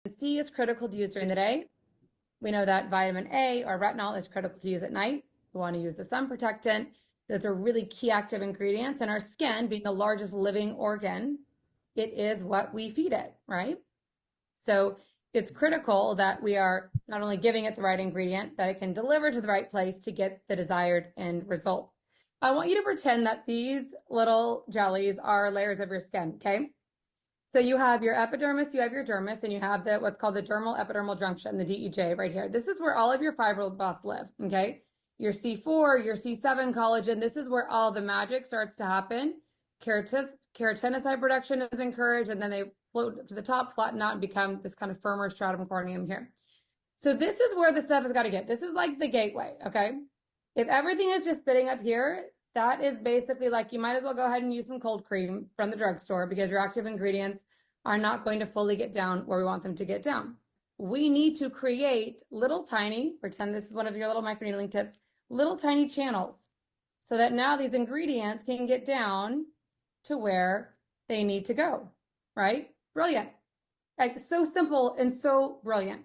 C is critical to use during the day. We know that vitamin A or retinol is critical to use at night. We want to use the sun protectant. Those are really key active ingredients. And our skin, being the largest living organ, it is what we feed it, right? So it's critical that we are not only giving it the right ingredient, that it can deliver to the right place to get the desired end result. I want you to pretend that these little jellies are layers of your skin, okay? So you have your epidermis, you have your dermis, and you have what's called the dermal epidermal junction, the DEJ right here. This is where all of your fibroblasts live, okay? Your C4, your C7 collagen, this is where all the magic starts to happen. Keratinocyte production is encouraged, and then they float up to the top, flatten out, and become this kind of firmer stratum corneum here. So this is where the stuff has got to get. This is like the gateway, okay? If everything is just sitting up here, that is basically like you might as well go ahead and use some cold cream from the drugstore because your active ingredients are not going to fully get down where we want them to get down. We need to create little tiny, pretend this is one of your little microneedling tips, little tiny channels so that now these ingredients can get down to where they need to go, right? Brilliant. Like so simple and so brilliant.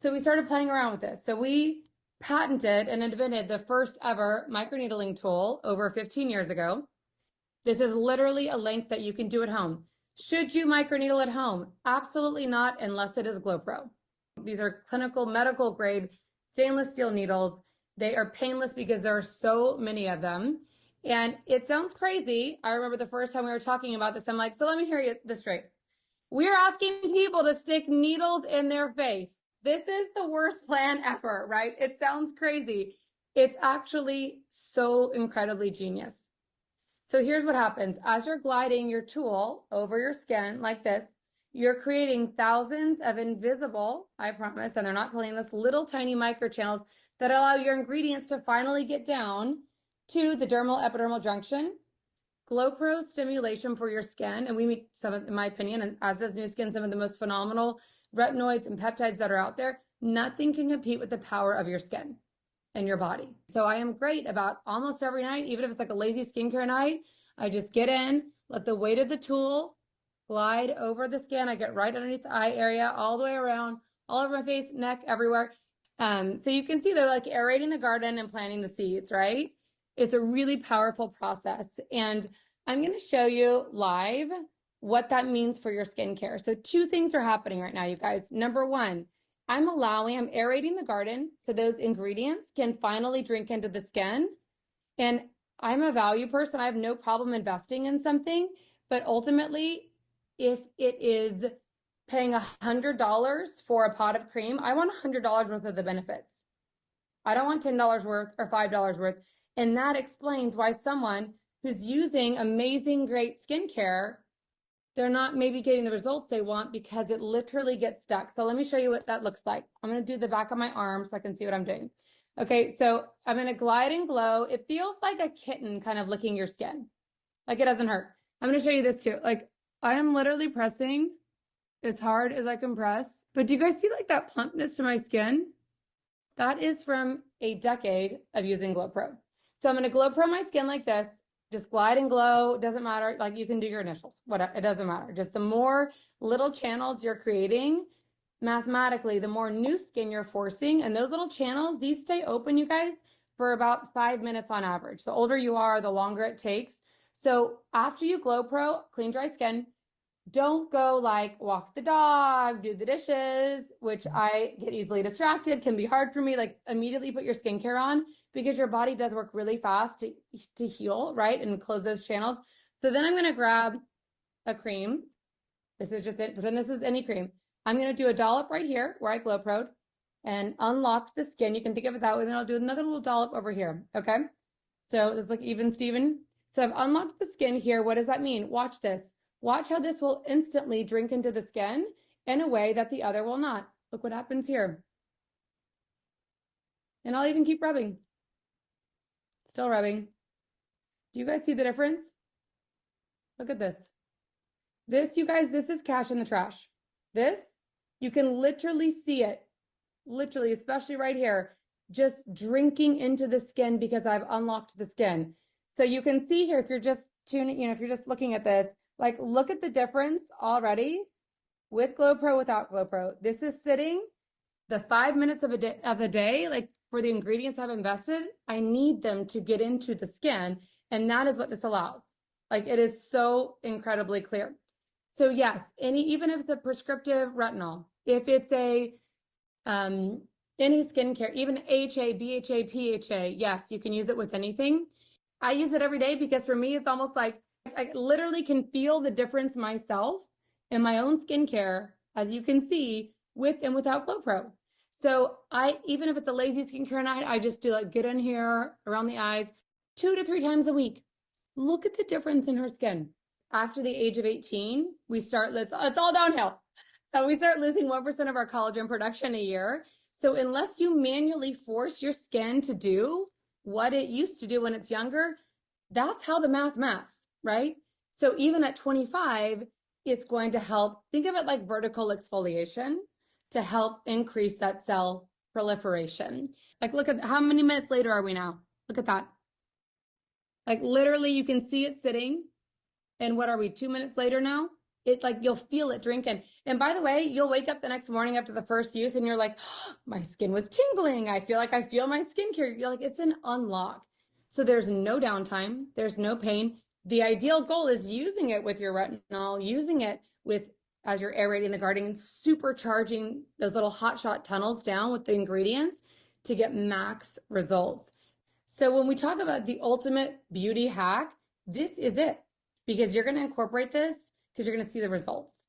So we started playing around with this. So we patented and invented the first ever microneedling tool over 15 years ago. This is literally a length that you can do at home. Should you microneedle at home? Absolutely not, unless it is GloPro. These are clinical medical grade stainless steel needles. They are painless because there are so many of them. And it sounds crazy. I remember the first time we were talking about this, I'm like, so let me hear this straight. We're asking people to stick needles in their face. This is the worst plan ever, right? It sounds crazy. It's actually so incredibly genius. So here's what happens. As you're gliding your tool over your skin like this, you're creating thousands of invisible, I promise, and they're not painless, little tiny microchannels that allow your ingredients to finally get down to the dermal epidermal junction. GloPro stimulation for your skin, and we make some of, in my opinion, and as does Nu Skin, some of the most phenomenal retinoids and peptides that are out there. Nothing can compete with the power of your skin and your body. So I am great about almost every night, even if it's like a lazy skincare night, I just get in, let the weight of the tool glide over the skin. I get right underneath the eye area, all the way around, all over my face, neck, everywhere. So you can see they're like aerating the garden and planting the seeds, right? It's a really powerful process. And I'm going to show you live what that means for your skincare. So two things are happening right now, you guys. Number one, I'm aerating the garden so those ingredients can finally drink into the skin. And I'm a value person. I have no problem investing in something, but ultimately, if it is paying $100 for a pot of cream, I want $100 worth of the benefits. I don't want $10 worth or $5 worth. And that explains why someone who's using amazing, great skincare, they're not maybe getting the results they want because it literally gets stuck. So let me show you what that looks like. I'm going to do the back of my arm so I can see what I'm doing. Okay, so I'm going to glide and glow. It feels like a kitten kind of licking your skin. Like it doesn't hurt. I'm going to show you this too. Like I am literally pressing as hard as I can press. But do you guys see like that plumpness to my skin? That is from a decade of using GloPro. So I'm going to GloPro my skin like this. Just glide and glow. It doesn't matter. Like you can do your initials. Whatever. It doesn't matter. Just the more little channels you're creating, mathematically, the more new skin you're forcing. And those little channels, these stay open, you guys, for about 5 minutes on average. The older you are, the longer it takes. So after you GloPro, clean, dry skin, don't go like walk the dog, do the dishes, which I get easily distracted, can be hard for me. Like immediately put your skincare on because your body does work really fast to heal, right? And close those channels. So then I'm going to grab a cream. This is just it. Pretend this is any cream. I'm going to do a dollop right here where I GloPro'd and unlocked the skin. You can think of it that way. Then I'll do another little dollop over here. Okay. So it's like even Steven. So I've unlocked the skin here. What does that mean? Watch this. Watch how this will instantly drink into the skin in a way that the other will not. Look what happens here. And I'll even keep rubbing. Still rubbing. Do you guys see the difference? Look at this. This, you guys, this is cash in the trash. This, you can literally see it. Literally, especially right here, just drinking into the skin because I've unlocked the skin. So you can see here, if you're just tuning, if you're just looking at this, like, look at the difference already. with Glow Pro, without Glow Pro. This is sitting the 5 minutes of the day, like for the ingredients I've invested, I need them to get into the skin. And that is what this allows. Like it is so incredibly clear. So yes, even if it's a prescriptive retinol, if it's a any skincare, even HA, BHA, PHA, yes, you can use it with anything. I use it every day because for me, it's almost like I literally can feel the difference myself in my own skincare, as you can see, with and without Glow Pro. So even if it's a lazy skincare night, I just do like get in here around the eyes 2 to 3 times a week. Look at the difference in her skin. After the age of 18, it's all downhill. We start losing 1% of our collagen production a year. So unless you manually force your skin to do what it used to do when it's younger, that's how the maths, right? So even at 25, it's going to help. Think of it like vertical exfoliation to help increase that cell proliferation. Like, look at how many minutes later are we now? Look at that. Like literally you can see it sitting. And what are we, 2 minutes later now? It's like you'll feel it drinking. And by the way, you'll wake up the next morning after the first use and you're like, oh, my skin was tingling. I feel like I feel my skincare. You're like, it's an unlock. So there's no downtime. There's no pain. The ideal goal is using it with your retinol, using it as you're aerating the garden, supercharging those little hot shot tunnels down with the ingredients to get max results. So when we talk about the ultimate beauty hack, this is it, because you're going to incorporate this because you're going to see the results.